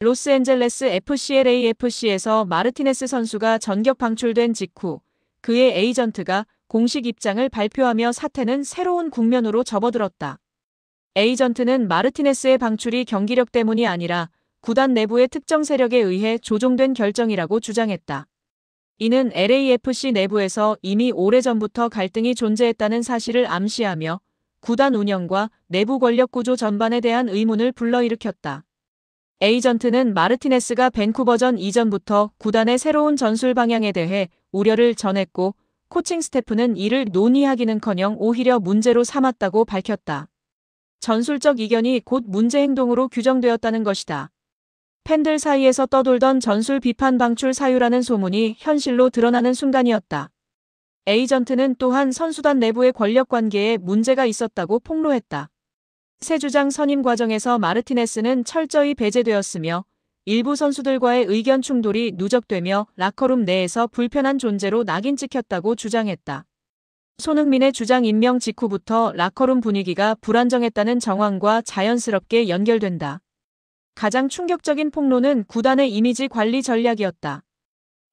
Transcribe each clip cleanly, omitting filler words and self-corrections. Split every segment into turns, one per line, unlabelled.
로스앤젤레스 FC LAFC에서 마르티네스 선수가 전격 방출된 직후 그의 에이전트가 공식 입장을 발표하며 사태는 새로운 국면으로 접어들었다. 에이전트는 마르티네스의 방출이 경기력 때문이 아니라 구단 내부의 특정 세력에 의해 조종된 결정이라고 주장했다. 이는 LAFC 내부에서 이미 오래전부터 갈등이 존재했다는 사실을 암시하며 구단 운영과 내부 권력 구조 전반에 대한 의문을 불러일으켰다. 에이전트는 마르티네스가 밴쿠버전 이전부터 구단의 새로운 전술 방향에 대해 우려를 전했고 코칭 스태프는 이를 논의하기는커녕 오히려 문제로 삼았다고 밝혔다. 전술적 이견이 곧 문제 행동으로 규정되었다는 것이다. 팬들 사이에서 떠돌던 전술 비판 방출 사유라는 소문이 현실로 드러나는 순간이었다. 에이전트는 또한 선수단 내부의 권력 관계에 문제가 있었다고 폭로했다. 새 주장 선임 과정에서 마르티네스는 철저히 배제되었으며 일부 선수들과의 의견 충돌이 누적되며 라커룸 내에서 불편한 존재로 낙인 찍혔다고 주장했다. 손흥민의 주장 임명 직후부터 라커룸 분위기가 불안정했다는 정황과 자연스럽게 연결된다. 가장 충격적인 폭로는 구단의 이미지 관리 전략이었다.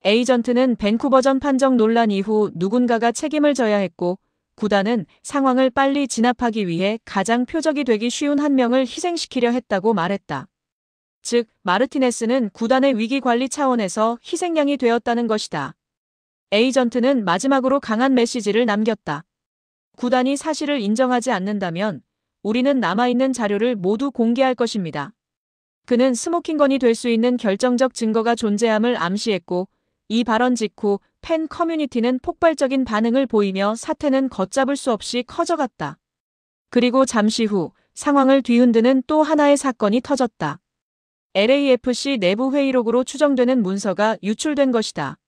에이전트는 밴쿠버전 판정 논란 이후 누군가가 책임을 져야 했고 구단은 상황을 빨리 진압하기 위해 가장 표적이 되기 쉬운 한 명을 희생시키려 했다고 말했다. 즉, 마르티네스는 구단의 위기 관리 차원에서 희생양이 되었다는 것이다. 에이전트는 마지막으로 강한 메시지를 남겼다. 구단이 사실을 인정하지 않는다면 우리는 남아있는 자료를 모두 공개할 것입니다. 그는 스모킹건이 될 수 있는 결정적 증거가 존재함을 암시했고 이 발언 직후 팬 커뮤니티는 폭발적인 반응을 보이며 사태는 걷잡을 수 없이 커져갔다. 그리고 잠시 후 상황을 뒤흔드는 또 하나의 사건이 터졌다. LAFC 내부 회의록으로 추정되는 문서가 유출된 것이다.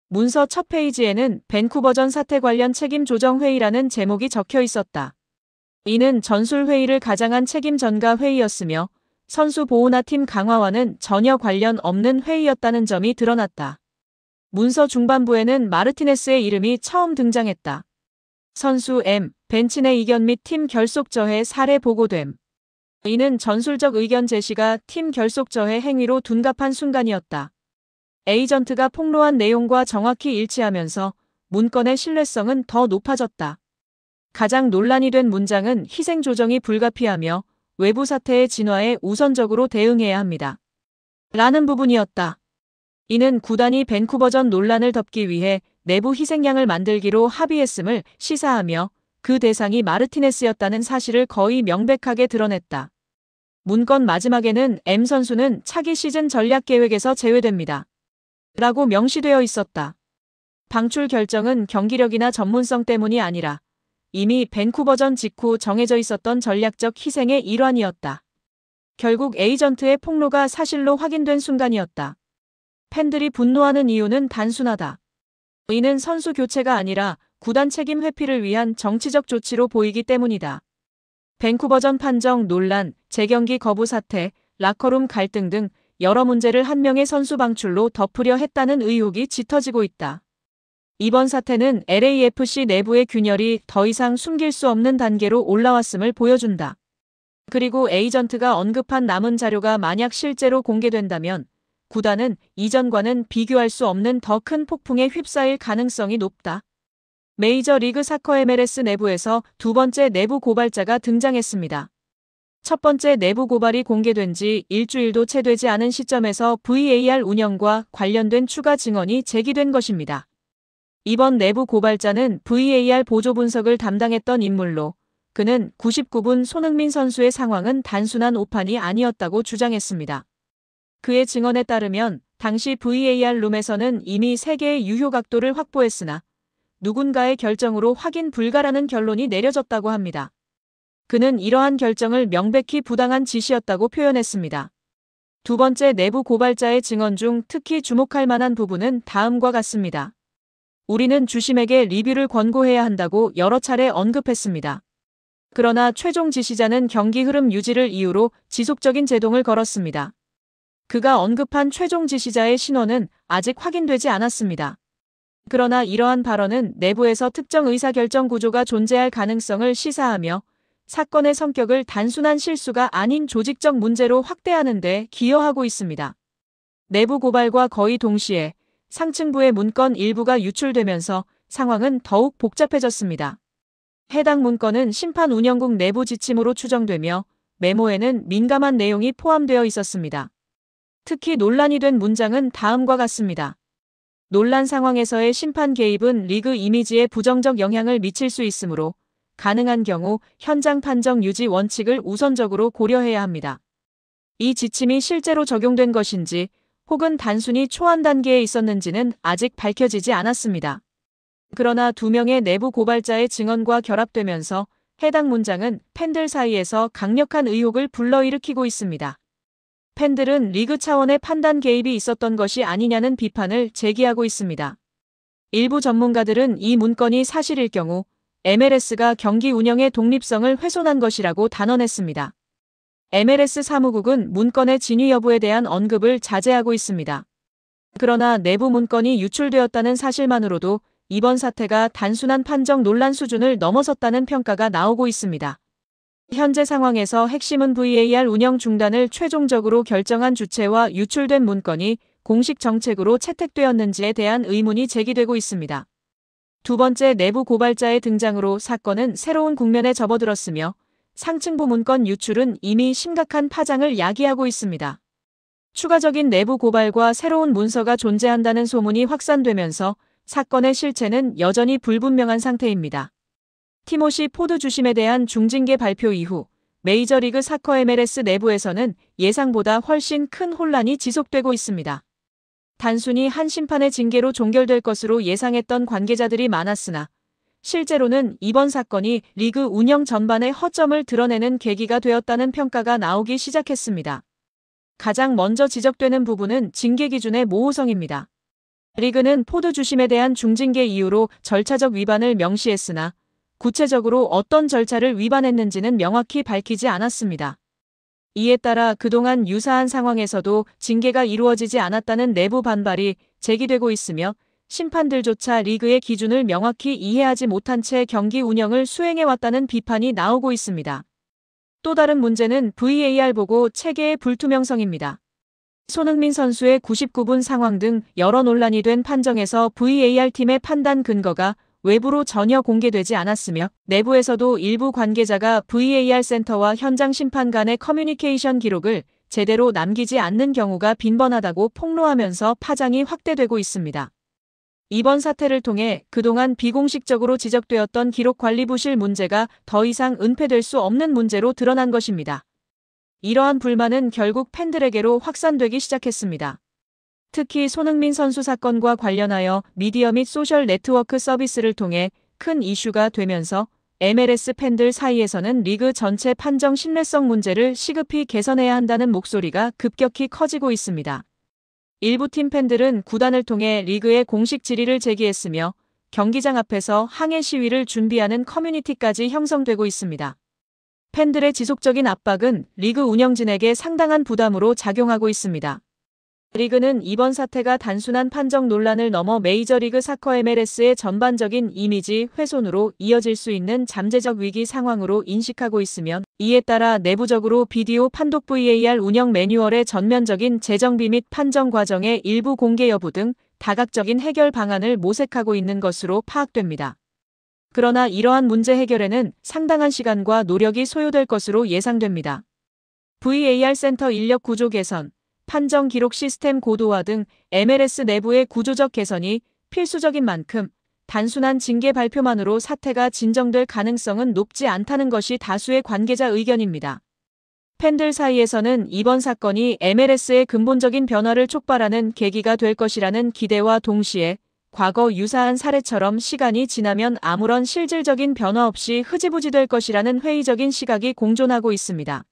문서 첫 페이지에는 밴쿠버전 사태 관련 책임 조정 회의라는 제목이 적혀 있었다. 이는 전술 회의를 가장한 책임 전가 회의였으며 선수 보호나 팀 강화와는 전혀 관련 없는 회의였다는 점이 드러났다. 문서 중반부에는 마르티네스의 이름이 처음 등장했다. 선수 M, 벤치 내 이견 및 팀 결속 저해 사례 보고됨. 이는 전술적 의견 제시가 팀 결속 저해 행위로 둔갑한 순간이었다. 에이전트가 폭로한 내용과 정확히 일치하면서 문건의 신뢰성은 더 높아졌다. 가장 논란이 된 문장은 희생 조정이 불가피하며 외부 사태의 진화에 우선적으로 대응해야 합니다. 라는 부분이었다. 이는 구단이 밴쿠버전 논란을 덮기 위해 내부 희생양을 만들기로 합의했음을 시사하며 그 대상이 마르티네스였다는 사실을 거의 명백하게 드러냈다. 문건 마지막에는 M 선수는 차기 시즌 전략 계획에서 제외됩니다. 라고 명시되어 있었다. 방출 결정은 경기력이나 전문성 때문이 아니라 이미 밴쿠버전 직후 정해져 있었던 전략적 희생의 일환이었다. 결국 에이전트의 폭로가 사실로 확인된 순간이었다. 팬들이 분노하는 이유는 단순하다. 이는 선수 교체가 아니라 구단 책임 회피를 위한 정치적 조치로 보이기 때문이다. 밴쿠버전 판정 논란, 재경기 거부 사태, 라커룸 갈등 등 여러 문제를 한 명의 선수 방출로 덮으려 했다는 의혹이 짙어지고 있다. 이번 사태는 LAFC 내부의 균열이 더 이상 숨길 수 없는 단계로 올라왔음을 보여준다. 그리고 에이전트가 언급한 남은 자료가 만약 실제로 공개된다면 구단은 이전과는 비교할 수 없는 더 큰 폭풍에 휩싸일 가능성이 높다. 메이저리그 사커 MLS 내부에서 두 번째 내부 고발자가 등장했습니다. 첫 번째 내부 고발이 공개된 지 일주일도 채 되지 않은 시점에서 VAR 운영과 관련된 추가 증언이 제기된 것입니다. 이번 내부 고발자는 VAR 보조 분석을 담당했던 인물로 그는 99분 손흥민 선수의 상황은 단순한 오판이 아니었다고 주장했습니다. 그의 증언에 따르면 당시 VAR 룸에서는 이미 3개의 유효 각도를 확보했으나 누군가의 결정으로 확인 불가라는 결론이 내려졌다고 합니다. 그는 이러한 결정을 명백히 부당한 지시였다고 표현했습니다. 두 번째 내부 고발자의 증언 중 특히 주목할 만한 부분은 다음과 같습니다. 우리는 주심에게 리뷰를 권고해야 한다고 여러 차례 언급했습니다. 그러나 최종 지시자는 경기 흐름 유지를 이유로 지속적인 제동을 걸었습니다. 그가 언급한 최종 지시자의 신원은 아직 확인되지 않았습니다. 그러나 이러한 발언은 내부에서 특정 의사결정 구조가 존재할 가능성을 시사하며 사건의 성격을 단순한 실수가 아닌 조직적 문제로 확대하는 데 기여하고 있습니다. 내부 고발과 거의 동시에 상층부의 문건 일부가 유출되면서 상황은 더욱 복잡해졌습니다. 해당 문건은 심판운영국 내부 지침으로 추정되며 메모에는 민감한 내용이 포함되어 있었습니다. 특히 논란이 된 문장은 다음과 같습니다. 논란 상황에서의 심판 개입은 리그 이미지에 부정적 영향을 미칠 수 있으므로 가능한 경우 현장 판정 유지 원칙을 우선적으로 고려해야 합니다. 이 지침이 실제로 적용된 것인지 혹은 단순히 초안 단계에 있었는지는 아직 밝혀지지 않았습니다. 그러나 2명의 내부 고발자의 증언과 결합되면서 해당 문장은 팬들 사이에서 강력한 의혹을 불러일으키고 있습니다. 팬들은 리그 차원의 판단 개입이 있었던 것이 아니냐는 비판을 제기하고 있습니다. 일부 전문가들은 이 문건이 사실일 경우 MLS가 경기 운영의 독립성을 훼손한 것이라고 단언했습니다. MLS 사무국은 문건의 진위 여부에 대한 언급을 자제하고 있습니다. 그러나 내부 문건이 유출되었다는 사실만으로도 이번 사태가 단순한 판정 논란 수준을 넘어섰다는 평가가 나오고 있습니다. 현재 상황에서 핵심은 VAR 운영 중단을 최종적으로 결정한 주체와 유출된 문건이 공식 정책으로 채택되었는지에 대한 의문이 제기되고 있습니다. 두 번째 내부 고발자의 등장으로 사건은 새로운 국면에 접어들었으며 상층부 문건 유출은 이미 심각한 파장을 야기하고 있습니다. 추가적인 내부 고발과 새로운 문서가 존재한다는 소문이 확산되면서 사건의 실체는 여전히 불분명한 상태입니다. 티모시 포드 주심에 대한 중징계 발표 이후 메이저리그 사커 MLS 내부에서는 예상보다 훨씬 큰 혼란이 지속되고 있습니다. 단순히 한 심판의 징계로 종결될 것으로 예상했던 관계자들이 많았으나 실제로는 이번 사건이 리그 운영 전반의 허점을 드러내는 계기가 되었다는 평가가 나오기 시작했습니다. 가장 먼저 지적되는 부분은 징계 기준의 모호성입니다. 리그는 포드 주심에 대한 중징계 이유로 절차적 위반을 명시했으나 구체적으로 어떤 절차를 위반했는지는 명확히 밝히지 않았습니다. 이에 따라 그동안 유사한 상황에서도 징계가 이루어지지 않았다는 내부 반발이 제기되고 있으며 심판들조차 리그의 기준을 명확히 이해하지 못한 채 경기 운영을 수행해왔다는 비판이 나오고 있습니다. 또 다른 문제는 VAR 보고 체계의 불투명성입니다. 손흥민 선수의 99분 상황 등 여러 논란이 된 판정에서 VAR팀의 판단 근거가 외부로 전혀 공개되지 않았으며 내부에서도 일부 관계자가 VAR 센터와 현장 심판 간의 커뮤니케이션 기록을 제대로 남기지 않는 경우가 빈번하다고 폭로하면서 파장이 확대되고 있습니다. 이번 사태를 통해 그동안 비공식적으로 지적되었던 기록 관리 부실 문제가 더 이상 은폐될 수 없는 문제로 드러난 것입니다. 이러한 불만은 결국 팬들에게로 확산되기 시작했습니다. 특히 손흥민 선수 사건과 관련하여 미디어 및 소셜 네트워크 서비스를 통해 큰 이슈가 되면서 MLS 팬들 사이에서는 리그 전체 판정 신뢰성 문제를 시급히 개선해야 한다는 목소리가 급격히 커지고 있습니다. 일부 팀 팬들은 구단을 통해 리그의 공식 질의를 제기했으며 경기장 앞에서 항해 시위를 준비하는 커뮤니티까지 형성되고 있습니다. 팬들의 지속적인 압박은 리그 운영진에게 상당한 부담으로 작용하고 있습니다. 리그는 이번 사태가 단순한 판정 논란을 넘어 메이저리그 사커 MLS의 전반적인 이미지 훼손으로 이어질 수 있는 잠재적 위기 상황으로 인식하고 있으며 이에 따라 내부적으로 비디오 판독 VAR 운영 매뉴얼의 전면적인 재정비 및 판정 과정의 일부 공개 여부 등 다각적인 해결 방안을 모색하고 있는 것으로 파악됩니다. 그러나 이러한 문제 해결에는 상당한 시간과 노력이 소요될 것으로 예상됩니다. VAR 센터 인력 구조 개선, 판정 기록 시스템 고도화 등 MLS 내부의 구조적 개선이 필수적인 만큼 단순한 징계 발표만으로 사태가 진정될 가능성은 높지 않다는 것이 다수의 관계자 의견입니다. 팬들 사이에서는 이번 사건이 MLS의 근본적인 변화를 촉발하는 계기가 될 것이라는 기대와 동시에 과거 유사한 사례처럼 시간이 지나면 아무런 실질적인 변화 없이 흐지부지 될 것이라는 회의적인 시각이 공존하고 있습니다.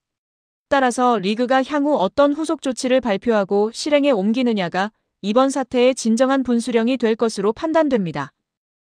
따라서 리그가 향후 어떤 후속 조치를 발표하고 실행에 옮기느냐가 이번 사태의 진정한 분수령이 될 것으로 판단됩니다.